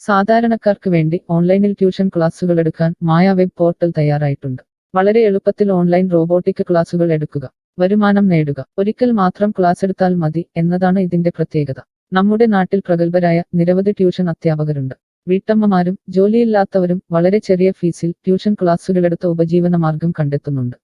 സാധാരണക്കാർക്ക് വേണ്ടി ഓൺലൈനിൽ ട്യൂഷൻ ക്ലാസുകൾ എടുക്കാൻ മായ വെബ് പോർട്ടൽ തയ്യാറായിട്ടുണ്ട്. വളരെ എളുപ്പത്തിൽ ഓൺലൈൻ റോബോട്ടിക് ക്ലാസുകൾ എടുക്കുക, വരുമാനം നേടുക. ഒരിക്കൽ മാത്രം ക്ലാസ് എടുത്താൽ മതി എന്നതാണ് ഇതിന്റെ പ്രത്യേകത. നമ്മുടെ നാട്ടിൽ പ്രഗത്ഭരായ നിരവധി ട്യൂഷൻ അധ്യാപകരുണ്ട്. വീട്ടമ്മമാരും ജോലിയില്ലാത്തവരും വളരെ ചെറിയ ഫീസിൽ ട്യൂഷൻ ക്ലാസുകളെടുത്ത് ഉപജീവന മാർഗം കണ്ടെത്തുന്നുണ്ട്.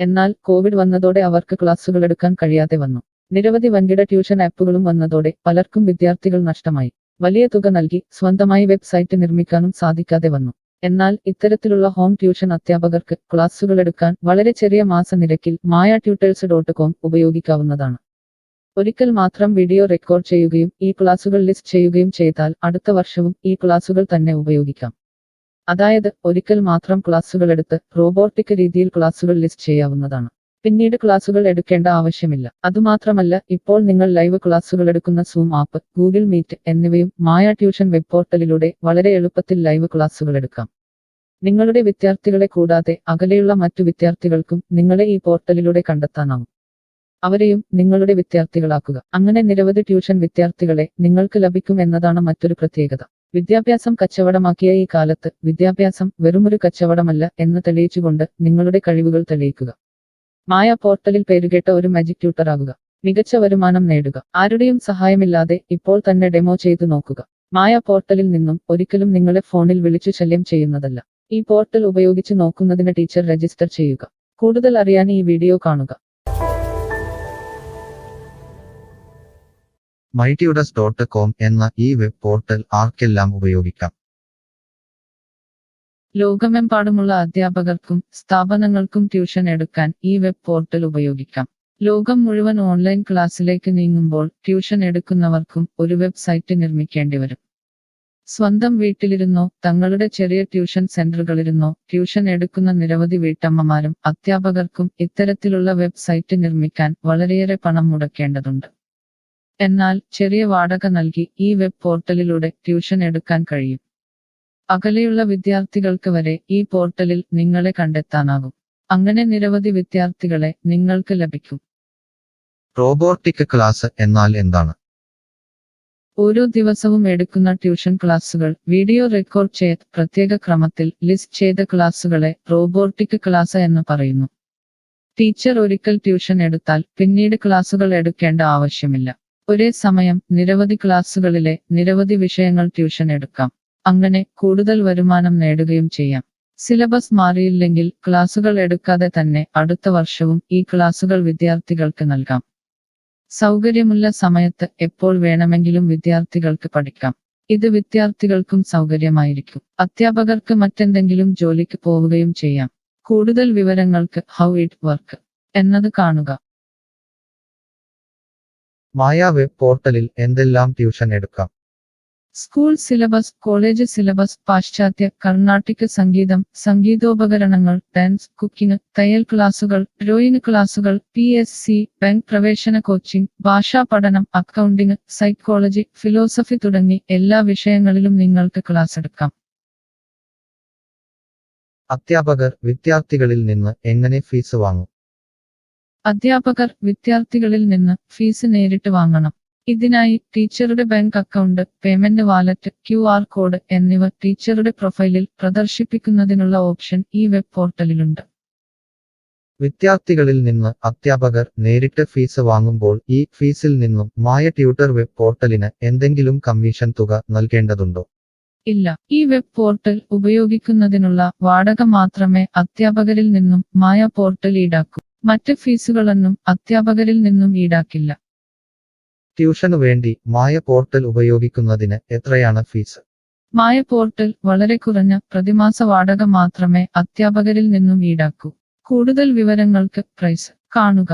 എന്നാൽ കോവിഡ് വന്നതോടെ അവർക്ക് ക്ലാസുകൾ എടുക്കാൻ കഴിയാതെ വന്നു. നിരവധി വൻകിട ട്യൂഷൻ ആപ്പുകളും വന്നതോടെ പലർക്കും വിദ്യാർത്ഥികൾ നഷ്ടമായി. വലിയ തുക നൽകി സ്വന്തമായി വെബ്സൈറ്റ് നിർമ്മിക്കാനും സാധിക്കാതെ വന്നു. എന്നാൽ ഇത്തരത്തിലുള്ള ഹോം ട്യൂഷൻ അധ്യാപകർക്ക് ക്ലാസുകൾ എടുക്കാൻ വളരെ ചെറിയ മാസ നിരക്കിൽ mayatutors.com ഉപയോഗിക്കാവുന്നതാണ്. ഒരിക്കൽ മാത്രം വീഡിയോ റെക്കോർഡ് ചെയ്യുകയും ഈ ക്ലാസുകൾ ലിസ്റ്റ് ചെയ്യുകയും ചെയ്താൽ അടുത്ത വർഷവും ഈ ക്ലാസുകൾ തന്നെ ഉപയോഗിക്കാം. അതായത് ഒരിക്കൽ മാത്രം ക്ലാസുകൾ എടുത്ത് റോബോട്ടിക് രീതിയിൽ ക്ലാസുകൾ ലിസ്റ്റ് ചെയ്യാവുന്നതാണ്. പിന്നീട് ക്ലാസുകൾ എടുക്കേണ്ട ആവശ്യമില്ല. അതുമാത്രമല്ല, ഇപ്പോൾ നിങ്ങൾ ലൈവ് ക്ലാസുകൾ എടുക്കുന്ന സൂം ആപ്പ്, ഗൂഗിൾ മീറ്റ് എന്നിവയും മായ ട്യൂഷൻ വെബ് പോർട്ടലിലൂടെ വളരെ എളുപ്പത്തിൽ ലൈവ് ക്ലാസുകൾ എടുക്കാം. നിങ്ങളുടെ വിദ്യാർത്ഥികളെ കൂടാതെ അകലെയുള്ള മറ്റു വിദ്യാർത്ഥികൾക്കും നിങ്ങളെ ഈ പോർട്ടലിലൂടെ കണ്ടെത്താനാവും. അവരെയും നിങ്ങളുടെ വിദ്യാർത്ഥികളാക്കുക. അങ്ങനെ നിരവധി ട്യൂഷൻ വിദ്യാർത്ഥികളെ നിങ്ങൾക്ക് ലഭിക്കും എന്നതാണ് മറ്റൊരു പ്രത്യേകത. വിദ്യാഭ്യാസം കച്ചവടമാക്കിയ ഈ കാലത്ത് വിദ്യാഭ്യാസം വെറുമൊരു കച്ചവടമല്ല എന്ന് തെളിയിച്ചുകൊണ്ട് നിങ്ങളുടെ കഴിവുകൾ തെളിയിക്കുക. മായ പോർട്ടലിൽ പേരുകേട്ട ഒരു മാജിക് ട്യൂട്ടർ ആകുക. മികച്ച വരുമാനം നേടുക. ആരുടെയും സഹായമില്ലാതെ ഇപ്പോൾ തന്നെ ഡെമോ ചെയ്തു നോക്കുക. മായ പോർട്ടലിൽ നിന്നും ഒരിക്കലും നിങ്ങളെ ഫോണിൽ വിളിച്ചു ശല്യം ചെയ്യുന്നതല്ല. ഈ പോർട്ടൽ ഉപയോഗിച്ച് നോക്കുന്നതിന് ടീച്ചർ രജിസ്റ്റർ ചെയ്യുക. കൂടുതൽ അറിയാൻ ഈ വീഡിയോ കാണുക. mytutors.com എന്ന ഈ വെബ് പോർട്ടൽ ആർക്കെല്ലാം ഉപയോഗിക്കാം? ലോകമെമ്പാടുമുള്ള അധ്യാപകർക്കും സ്ഥാപനങ്ങൾക്കും ട്യൂഷൻ എടുക്കാൻ ഈ വെബ് പോർട്ടൽ ഉപയോഗിക്കാം. ലോകം മുഴുവൻ ഓൺലൈൻ ക്ലാസ്സിലേക്ക് നീങ്ങുമ്പോൾ ട്യൂഷൻ എടുക്കുന്നവർക്കും ഒരു വെബ്സൈറ്റ് നിർമ്മിക്കേണ്ടി വരും. സ്വന്തം വീട്ടിലിരുന്നോ തങ്ങളുടെ ചെറിയ ട്യൂഷൻ സെന്ററുകളിലിരുന്നോ ട്യൂഷൻ എടുക്കുന്ന നിരവധി വീട്ടമ്മമാരും അധ്യാപകർക്കും ഇത്തരത്തിലുള്ള വെബ്സൈറ്റ് നിർമ്മിക്കാൻ വളരെയേറെ പണം മുടക്കേണ്ടതുണ്ട്. എന്നാൽ ചെറിയ വാടക നൽകി ഈ വെബ് പോർട്ടലിലൂടെ ട്യൂഷൻ എടുക്കാൻ കഴിയും. അകലെയുള്ള വിദ്യാർത്ഥികൾക്ക് വരെ ഈ പോർട്ടലിൽ നിങ്ങളെ കണ്ടെത്താനാകും. അങ്ങനെ നിരവധി വിദ്യാർത്ഥികളെ നിങ്ങൾക്ക് ലഭിക്കും. റോബോട്ടിക് ക്ലാസ് എന്നാൽ എന്താണ്? ഓരോ ദിവസവും എടുക്കുന്ന ട്യൂഷൻ ക്ലാസുകൾ വീഡിയോ റെക്കോർഡ് ചെയ്ത് പ്രത്യേക ക്രമത്തിൽ ലിസ്റ്റ് ചെയ്ത ക്ലാസുകളെ റോബോട്ടിക് ക്ലാസ് എന്ന് പറയുന്നു. ടീച്ചർ ഒരിക്കൽ ട്യൂഷൻ എടുത്താൽ പിന്നീട് ക്ലാസുകൾ എടുക്കേണ്ട ആവശ്യമില്ല. ഒരേ സമയം നിരവധി ക്ലാസുകളിലെ നിരവധി വിഷയങ്ങൾ ട്യൂഷൻ എടുക്കാം. അങ്ങനെ കൂടുതൽ വരുമാനം നേടുകയും ചെയ്യാം. സിലബസ് മാറിയില്ലെങ്കിൽ ക്ലാസുകൾ എടുക്കാതെ തന്നെ അടുത്ത വർഷവും ഈ ക്ലാസുകൾ വിദ്യാർത്ഥികൾക്ക് നൽകാം. സൗകര്യമുള്ള സമയത്ത് എപ്പോൾ വേണമെങ്കിലും വിദ്യാർത്ഥികൾക്ക് പഠിക്കാം. ഇത് വിദ്യാർത്ഥികൾക്കും സൗകര്യമായിരിക്കും. അധ്യാപകർക്ക് മറ്റെന്തെങ്കിലും ജോലിക്ക് പോവുകയും ചെയ്യാം. കൂടുതൽ വിവരങ്ങൾക്ക് ഹൗ ഇറ്റ് വർക്ക് എന്നത് കാണുക. മായ വെബ് പോർട്ടലിൽ എന്തെല്ലാം ട്യൂഷൻ എടുക്കാം? സ്കൂൾ സിലബസ്, കോളേജ് സിലബസ്, പാശ്ചാത്യ, കർണാട്ടിക് സംഗീതം, സംഗീതോപകരണങ്ങൾ, ഡാൻസ്, കുക്കിംഗ്, തയ്യൽ ക്ലാസുകൾ, ഡ്രോയിങ് ക്ലാസുകൾ, PSC, ബാങ്ക് പ്രവേശന കോച്ചിംഗ്, ഭാഷാ പഠനം, അക്കൗണ്ടിംഗ്, സൈക്കോളജി, ഫിലോസഫി തുടങ്ങി എല്ലാ വിഷയങ്ങളിലും നിങ്ങൾക്ക് ക്ലാസ് എടുക്കാം. അധ്യാപകർ വിദ്യാർത്ഥികളിൽ നിന്ന് എങ്ങനെ ഫീസ് വാങ്ങും? അധ്യാപകർ വിദ്യാർത്ഥികളിൽ നിന്ന് ഫീസ് നേരിട്ട് വാങ്ങണം. ഇതിനായി ടീച്ചറുടെ bank account, payment wallet, QR code എന്നിവ ടീച്ചറുടെ പ്രൊഫൈലിൽ പ്രദർശിപ്പിക്കുന്നതിനുള്ള ഓപ്ഷൻ ഈ വെബ് പോർട്ടലിലുണ്ട്. വിദ്യാർത്ഥികളിൽ നിന്ന് അധ്യാപകർ നേരിട്ട് ഫീസ് വാങ്ങുമ്പോൾ ഈ ഫീസിൽ നിന്നും മായ ട്യൂട്ടർ വെബ് പോർട്ടലിന് എന്തെങ്കിലും കമ്മീഷൻ തുക നൽകേണ്ടതുണ്ടോ? ഇല്ല. ഈ വെബ് പോർട്ടൽ ഉപയോഗിക്കുന്നതിനുള്ള വാടക മാത്രമേ അധ്യാപകരിൽ നിന്നും മായ പോർട്ടൽ ഈടാക്കൂ. മറ്റ് ഫീസുകളൊന്നും അധ്യാപകരിൽ നിന്നും ഈടാക്കില്ല. ട്യൂഷനു വേണ്ടി മായ പോർട്ടൽ ഉപയോഗിക്കുന്നതിന് എത്രയാണ് ഫീസ്? മായ പോർട്ടൽ വളരെ കുറഞ്ഞ പ്രതിമാസ വാടക മാത്രമേ അധ്യാപകരിൽ നിന്നും ഈടാക്കൂ. കൂടുതൽ വിവരങ്ങൾക്ക് പ്രൈസ് കാണുക.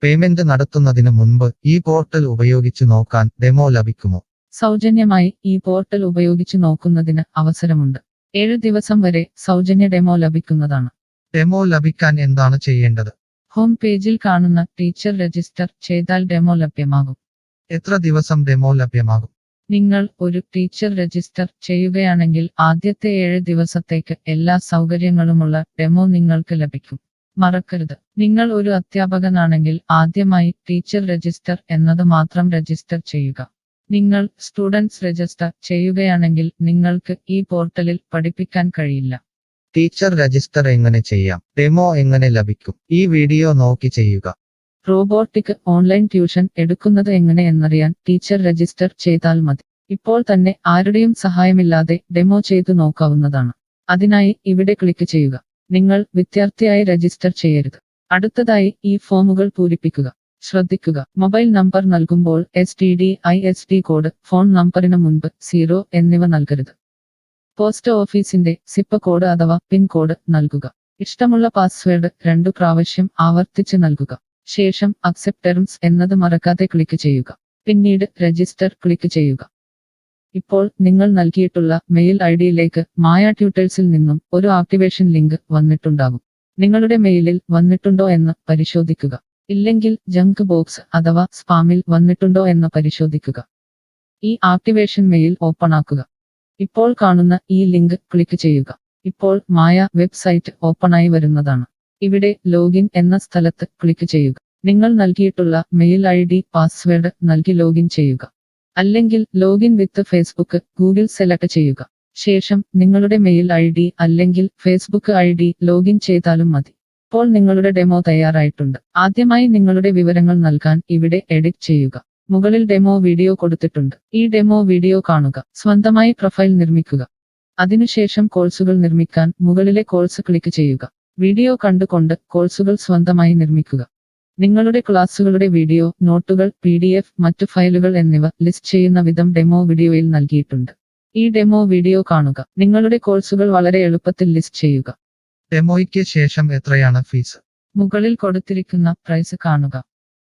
പേയ്മെന്റ് നടത്തുന്നതിന് മുൻപ് ഈ പോർട്ടൽ ഉപയോഗിച്ചു നോക്കാൻ ഡെമോ ലഭിക്കുമോ? സൗജന്യമായി ഈ പോർട്ടൽ ഉപയോഗിച്ചു നോക്കുന്നതിന് അവസരമുണ്ട്. 7 ദിവസം വരെ സൗജന്യ ഡെമോ ലഭിക്കുന്നതാണ്. ഡെമോ ലഭിക്കാൻ എന്താണ് ചെയ്യേണ്ടത്? ഹോം പേജിൽ കാണുന്ന ടീച്ചർ രജിസ്റ്റർ ചെയ്താൽ ഡെമോ ലഭ്യമാകും. എത്ര ദിവസം ഡെമോ ലഭ്യമാകും? നിങ്ങൾ ഒരു ടീച്ചർ രജിസ്റ്റർ ചെയ്യുകയാണെങ്കിൽ ആദ്യത്തെ 7 ദിവസത്തേക്ക് എല്ലാ സൗകര്യങ്ങളുമുള്ള ഡെമോ നിങ്ങൾക്ക് ലഭിക്കും. മറക്കരുത്, നിങ്ങൾ ഒരു അധ്യാപകനാണെങ്കിൽ ആദ്യമായി ടീച്ചർ രജിസ്റ്റർ എന്നത് മാത്രം രജിസ്റ്റർ ചെയ്യുക. നിങ്ങൾ സ്റ്റുഡൻസ് രജിസ്റ്റർ ചെയ്യുകയാണെങ്കിൽ നിങ്ങൾക്ക് ഈ പോർട്ടലിൽ പഠിപ്പിക്കാൻ കഴിയില്ല. ടീച്ചർ രജിസ്റ്റർ എങ്ങനെ ചെയ്യാം? ഡെമോ എങ്ങനെ ലഭിക്കും? ഈ വീഡിയോ നോക്കി ചെയ്യുക. റോബോട്ടിക് ഓൺലൈൻ ട്യൂഷൻ എടുക്കുന്നത് എങ്ങനെ എന്നറിയാൻ ടീച്ചർ രജിസ്റ്റർ ചെയ്താൽ മതി. ഇപ്പോൾ തന്നെ ആരുടെയും സഹായമില്ലാതെ ഡെമോ ചെയ്തു നോക്കാവുന്നതാണ്. അതിനായി ഇവിടെ ക്ലിക്ക് ചെയ്യുക. നിങ്ങൾ വിദ്യാർത്ഥിയായി രജിസ്റ്റർ ചെയ്യരുത്. അടുത്തതായി ഈ ഫോമുകൾ പൂരിപ്പിക്കുക. ശ്രദ്ധിക്കുക, മൊബൈൽ നമ്പർ നൽകുമ്പോൾ STD/ISD കോഡ്, ഫോൺ നമ്പറിന് മുൻപ് 0 എന്നിവ നൽകരുത്. പോസ്റ്റ് ഓഫീസിന്റെ സിപ്പ് കോഡ് അഥവാ പിൻ കോഡ് നൽകുക. ഇഷ്ടമുള്ള പാസ്വേഡ് 2 പ്രാവശ്യം ആവർത്തിച്ച് നൽകുക. ശേഷം അക്സെപ്റ്റ് ടേംസ് എന്നത് മറക്കാതെ ക്ലിക്ക് ചെയ്യുക. പിന്നീട് രജിസ്റ്റർ ക്ലിക്ക് ചെയ്യുക. ഇപ്പോൾ നിങ്ങൾ നൽകിയിട്ടുള്ള മെയിൽ ഐഡിയിലേക്ക് മായ ട്യൂട്ടേഴ്സിൽ നിന്നും ഒരു ആക്ടിവേഷൻ ലിങ്ക് വന്നിട്ടുണ്ടാകും. നിങ്ങളുടെ മെയിലിൽ വന്നിട്ടുണ്ടോ എന്ന് പരിശോധിക്കുക. ഇല്ലെങ്കിൽ ജങ്ക് ബോക്സ് അഥവാ സ്പാമിൽ വന്നിട്ടുണ്ടോ എന്ന് പരിശോധിക്കുക. ഈ ആക്ടിവേഷൻ മെയിൽ ഓപ്പൺ ആക്കുക. ഇപ്പോൾ കാണുന്ന ഈ ലിങ്ക് ക്ലിക്ക് ചെയ്യുക. ഇപ്പോൾ മായ വെബ്സൈറ്റ് ഓപ്പണായി വരുന്നതാണ്. ഇവിടെ ലോഗിൻ എന്ന സ്ഥലത്ത് ക്ലിക്ക് ചെയ്യുക. നിങ്ങൾ നൽകിയിട്ടുള്ള മെയിൽ ID, പാസ്വേഡ് നൽകി ലോഗിൻ ചെയ്യുക. അല്ലെങ്കിൽ ലോഗിൻ വിത്ത് ഫേസ്ബുക്ക്, ഗൂഗിൾ സെലക്ട് ചെയ്യുക. ശേഷം നിങ്ങളുടെ മെയിൽ ID അല്ലെങ്കിൽ ഫേസ്ബുക്ക് ID ലോഗിൻ ചെയ്താലും മതി. ഇപ്പോൾ നിങ്ങളുടെ ഡെമോ തയ്യാറായിട്ടുണ്ട്. ആദ്യമായി നിങ്ങളുടെ വിവരങ്ങൾ നൽകാൻ ഇവിടെ എഡിറ്റ് ചെയ്യുക. മുകളിൽ ഡെമോ വീഡിയോ കൊടുത്തിട്ടുണ്ട്. ഈ ഡെമോ വീഡിയോ കാണുക. സ്വന്തമായി പ്രൊഫൈൽ നിർമ്മിക്കുക. അതിനുശേഷം കോഴ്സുകൾ നിർമ്മിക്കാൻ മുകളിലെ കോഴ്സ് ക്ലിക്ക് ചെയ്യുക. വീഡിയോ കണ്ടുകൊണ്ട് കോഴ്സുകൾ സ്വന്തമായി നിർമ്മിക്കുക. നിങ്ങളുടെ ക്ലാസുകളുടെ വീഡിയോ, നോട്ടുകൾ, PDF, മറ്റു ഫയലുകൾ എന്നിവ ലിസ്റ്റ് ചെയ്യുന്ന വിധം ഡെമോ വീഡിയോയിൽ നൽകിയിട്ടുണ്ട്. ഈ ഡെമോ വീഡിയോ കാണുക. നിങ്ങളുടെ കോഴ്സുകൾ വളരെ എളുപ്പത്തിൽ ലിസ്റ്റ് ചെയ്യുക. ഡെമോയ്ക്ക് ശേഷം എത്രയാണ് ഫീസ്? മുകളിൽ കൊടുത്തിരിക്കുന്ന പ്രൈസ് കാണുക.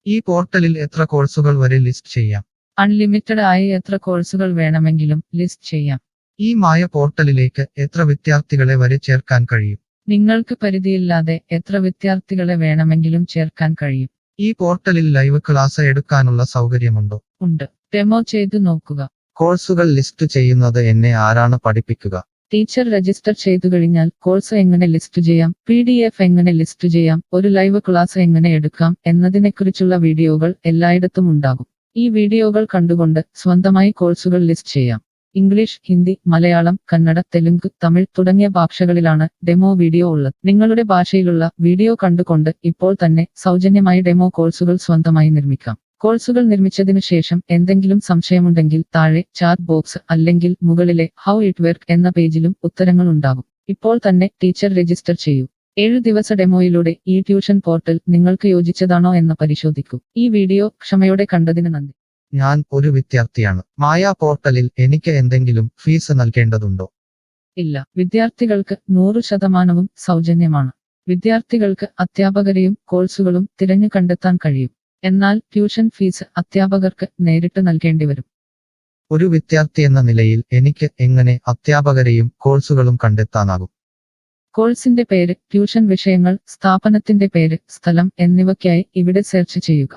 ഈ പോർട്ടലിൽ എത്ര കോഴ്സുകൾ വരെ ലിസ്റ്റ് ചെയ്യാം? അൺലിമിറ്റഡ് ആയി എത്ര കോഴ്സുകൾ വേണമെങ്കിലും ലിസ്റ്റ് ചെയ്യാം. ഈ മായ പോർട്ടലിലേക്ക് എത്ര വിദ്യാർത്ഥികളെ വരെ ചേർക്കാൻ കഴിയും? നിങ്ങൾക്ക് പരിധിയില്ലാതെ എത്ര വിദ്യാർത്ഥികളെ വേണമെങ്കിലും ചേർക്കാൻ കഴിയും. ഈ പോർട്ടലിൽ ലൈവ് ക്ലാസ് എടുക്കാനുള്ള സൗകര്യമുണ്ടോ? ഉണ്ട്. ഡെമോ ചെയ്തു നോക്കുക. കോഴ്സുകൾ ലിസ്റ്റ് ചെയ്യുന്നത് എന്നെ ആരാണ് പഠിപ്പിക്കുക? ടീച്ചർ രജിസ്റ്റർ ചെയ്തു കഴിഞ്ഞാൽ കോഴ്സ് എങ്ങനെ ലിസ്റ്റ് ചെയ്യാം, PDF എങ്ങനെ ലിസ്റ്റ് ചെയ്യാം, ഒരു ലൈവ് ക്ലാസ് എങ്ങനെ എടുക്കാം എന്നതിനെക്കുറിച്ചുള്ള വീഡിയോകൾ എല്ലായിടത്തും ഉണ്ടാകും. ഈ വീഡിയോകൾ കണ്ടുകൊണ്ട് സ്വന്തമായി കോഴ്സുകൾ ലിസ്റ്റ് ചെയ്യാം. ഇംഗ്ലീഷ്, ഹിന്ദി, മലയാളം, കന്നഡ, തെലുങ്ക്, തമിഴ് തുടങ്ങിയ ഭാഷകളിലാണ് ഡെമോ വീഡിയോ ഉള്ളത്. നിങ്ങളുടെ ഭാഷയിലുള്ള വീഡിയോ കണ്ടുകൊണ്ട് ഇപ്പോൾ തന്നെ സൗജന്യമായി ഡെമോ കോഴ്സുകൾ സ്വന്തമായി നിർമ്മിക്കാം. കോഴ്സുകൾ നിർമ്മിച്ചതിനു ശേഷം എന്തെങ്കിലും സംശയമുണ്ടെങ്കിൽ താഴെ ചാറ്റ് ബോക്സ് അല്ലെങ്കിൽ മുകളിലെ ഹൗ ഇറ്റ് വർക്ക് എന്ന പേജിലും ഉത്തരങ്ങൾ ഉണ്ടാകും. ഇപ്പോൾ തന്നെ ടീച്ചർ രജിസ്റ്റർ ചെയ്യൂ. 7 ദിവസ ഡെമോയിലൂടെ ഈ ട്യൂഷൻ പോർട്ടൽ നിങ്ങൾക്ക് യോജിച്ചതാണോ എന്ന് പരിശോധിക്കൂ. ഈ വീഡിയോ ക്ഷമയോടെ കണ്ടതിന് നന്ദി. ഞാൻ ഒരു വിദ്യാർത്ഥിയാണ്. മായ പോർട്ടലിൽ എനിക്ക് എന്തെങ്കിലും ഫീസ് നൽകേണ്ടതുണ്ടോ? ഇല്ല. വിദ്യാർത്ഥികൾക്ക് 100% സൗജന്യമാണ്. വിദ്യാർത്ഥികൾക്ക് അധ്യാപകരെയും കോഴ്സുകളും തിരഞ്ഞു കണ്ടെത്താൻ കഴിയും. എന്നാൽ ട്യൂഷൻ ഫീസ് അധ്യാപകർക്ക് നേരിട്ട് നൽകേണ്ടി വരും. ഒരു വിദ്യാർത്ഥി എന്ന നിലയിൽ എനിക്ക് എങ്ങനെ അധ്യാപകരെയും കോഴ്സുകളും കണ്ടെത്താനാകും? കോഴ്സിന്റെ പേര്, ട്യൂഷൻ വിഷയങ്ങൾ, സ്ഥാപനത്തിന്റെ പേര്, സ്ഥലം എന്നിവയ്ക്കായി ഇവിടെ സെർച്ച് ചെയ്യുക.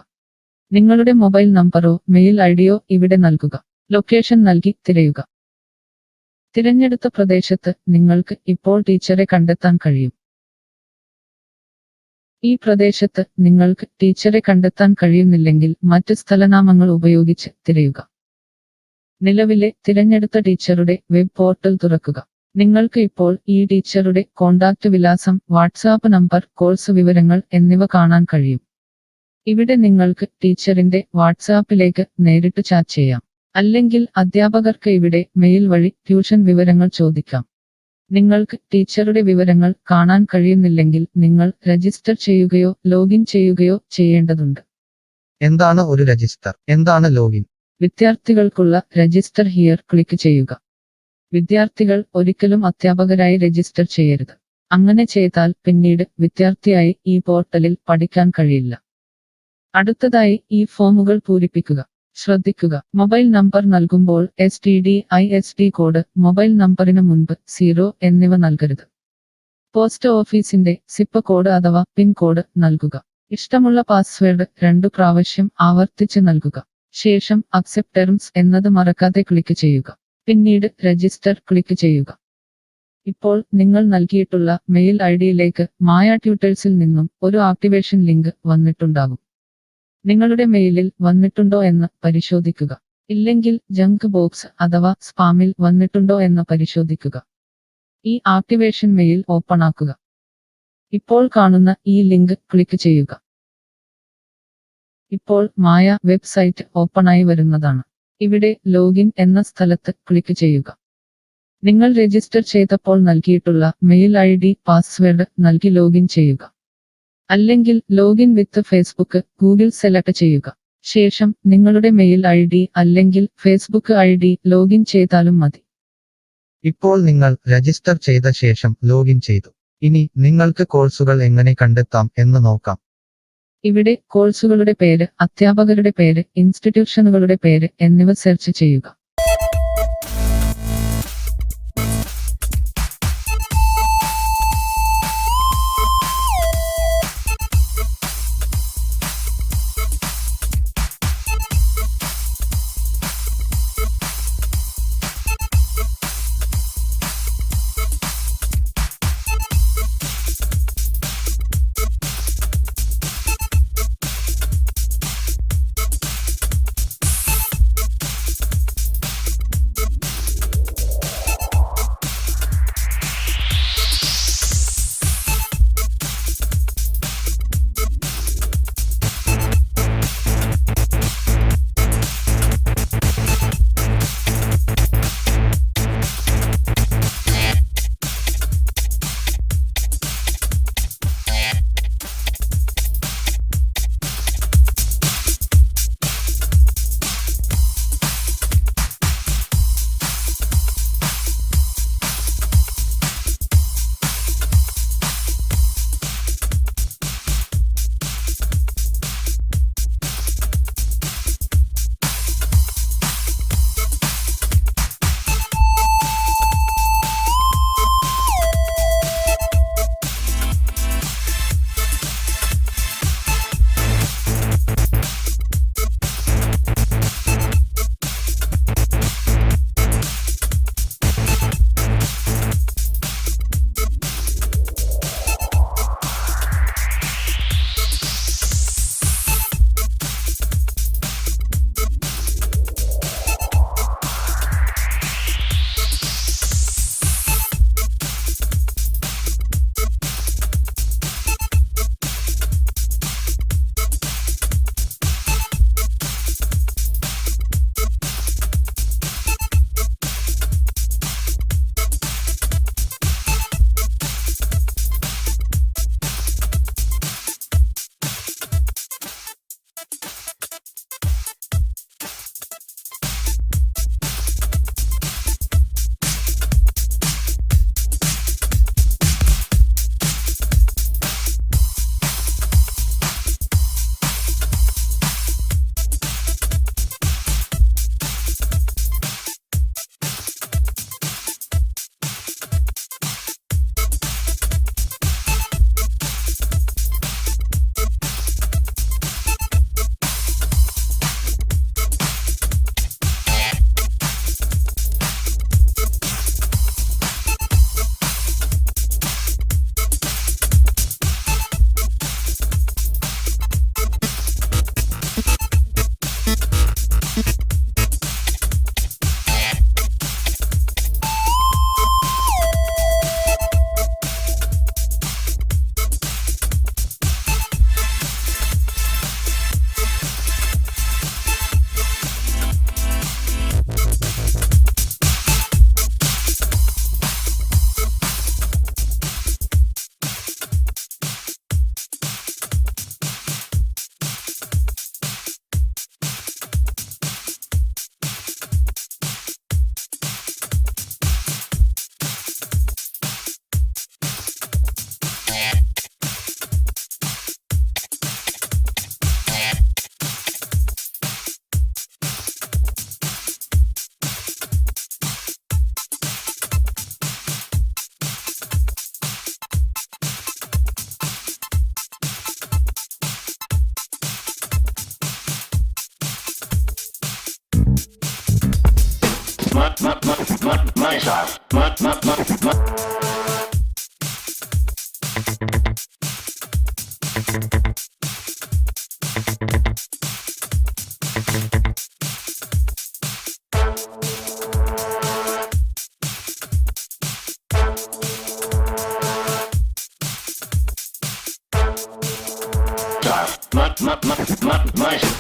നിങ്ങളുടെ മൊബൈൽ നമ്പറോ മെയിൽ ഐഡിയോ ഇവിടെ നൽകുക. ലൊക്കേഷൻ നൽകി തിരയുക. തിരഞ്ഞെടുത്ത പ്രദേശത്ത് നിങ്ങൾക്ക് ഇപ്പോൾ ടീച്ചറെ കണ്ടെത്താൻ കഴിയും. ഈ പ്രദേശത്ത് നിങ്ങൾക്ക് ടീച്ചറെ കണ്ടെത്താൻ കഴിയുന്നില്ലെങ്കിൽ മറ്റ് സ്ഥലനാമങ്ങൾ ഉപയോഗിച്ച് തിരയുക. നിലവിലെ തിരഞ്ഞെടുത്ത ടീച്ചറുടെ വെബ് പോർട്ടൽ തുറക്കുക. നിങ്ങൾക്ക് ഇപ്പോൾ ഈ ടീച്ചറുടെ കോൺടാക്റ്റ് വിലാസം, വാട്സാപ്പ് നമ്പർ, കോഴ്സ് വിവരങ്ങൾ എന്നിവ കാണാൻ കഴിയും. ഇവിടെ നിങ്ങൾക്ക് ടീച്ചറിന്റെ വാട്സാപ്പിലേക്ക് നേരിട്ട് ചാറ്റ് ചെയ്യാം. അല്ലെങ്കിൽ അധ്യാപകർക്ക് ഇവിടെ മെയിൽ വഴി ട്യൂഷൻ വിവരങ്ങൾ ചോദിക്കാം. നിങ്ങൾക്ക് ടീച്ചറുടെ വിവരങ്ങൾ കാണാൻ കഴിയുന്നില്ലെങ്കിൽ നിങ്ങൾ രജിസ്റ്റർ ചെയ്യുകയോ ലോഗിൻ ചെയ്യുകയോ ചെയ്യേണ്ടതുണ്ട്. എന്താണ് ഒരു രജിസ്റ്റർ? എന്താണ് ലോഗിൻ? വിദ്യാർത്ഥികൾക്കുള്ള രജിസ്റ്റർ ഹിയർ ക്ലിക്ക് ചെയ്യുക. വിദ്യാർത്ഥികൾ ഒരിക്കലും അധ്യാപകരായി രജിസ്റ്റർ ചെയ്യരുത്. അങ്ങനെ ചെയ്താൽ പിന്നീട് വിദ്യാർത്ഥിയായി ഈ പോർട്ടലിൽ പഠിക്കാൻ കഴിയില്ല. അടുത്തതായി ഈ ഫോമുകൾ പൂരിപ്പിക്കുക. ശ്രദ്ധിക്കുക, മൊബൈൽ നമ്പർ നൽകുമ്പോൾ STD/ISD കോഡ്, മൊബൈൽ നമ്പറിന് മുൻപ് 0 എന്നിവ നൽകരുത്. പോസ്റ്റ് ഓഫീസിന്റെ സിപ്പ് കോഡ് അഥവാ പിൻ കോഡ് നൽകുക. ഇഷ്ടമുള്ള പാസ്വേഡ് 2 പ്രാവശ്യം ആവർത്തിച്ച് നൽകുക. ശേഷം അക്സെപ്റ്റ് ടേംസ് എന്നത് മറക്കാതെ ക്ലിക്ക് ചെയ്യുക. പിന്നീട് രജിസ്റ്റർ ക്ലിക്ക് ചെയ്യുക. ഇപ്പോൾ നിങ്ങൾ നൽകിയിട്ടുള്ള മെയിൽ ഐഡിയിലേക്ക് മായ ട്യൂട്ടേഴ്സിൽ നിന്നും ഒരു ആക്ടിവേഷൻ ലിങ്ക് വന്നിട്ടുണ്ടാകും. നിങ്ങളുടെ മെയിലിൽ വന്നിട്ടുണ്ടോ എന്ന് പരിശോധിക്കുക. ഇല്ലെങ്കിൽ ജങ്ക് ബോക്സ് അഥവാ സ്പാമിൽ വന്നിട്ടുണ്ടോ എന്ന് പരിശോധിക്കുക. ഈ ആക്ടിവേഷൻ മെയിൽ ഓപ്പൺ ആക്കുക. ഇപ്പോൾ കാണുന്ന ഈ ലിങ്ക് ക്ലിക്ക് ചെയ്യുക. ഇപ്പോൾ മായ വെബ്സൈറ്റ് ഓപ്പണായി വരുന്നതാണ്. ഇവിടെ ലോഗിൻ എന്ന സ്ഥലത്ത് ക്ലിക്ക് ചെയ്യുക. നിങ്ങൾ രജിസ്റ്റർ ചെയ്തപ്പോൾ നൽകിയിട്ടുള്ള മെയിൽ ID പാസ്വേഡ് നൽകി ലോഗിൻ ചെയ്യുക. അല്ലെങ്കിൽ ലോഗിൻ വിത്ത് ഫേസ്ബുക്ക് ഗൂഗിൾ സെലക്ട് ചെയ്യുക. ശേഷം നിങ്ങളുടെ മെയിൽ ID അല്ലെങ്കിൽ ഫേസ്ബുക്ക് ID ലോഗിൻ ചെയ്താലും മതി. ഇപ്പോൾ നിങ്ങൾ രജിസ്റ്റർ ചെയ്ത ശേഷം ലോഗിൻ ചെയ്തു. ഇനി നിങ്ങൾക്ക് കോഴ്സുകൾ എങ്ങനെ കണ്ടെത്താം എന്ന് നോക്കാം. ഇവിടെ കോഴ്സുകളുടെ പേര്, അധ്യാപകരുടെ പേര്, ഇൻസ്റ്റിറ്റ്യൂഷനുകളുടെ പേര് എന്നിവ സെർച്ച് ചെയ്യുക. Mush.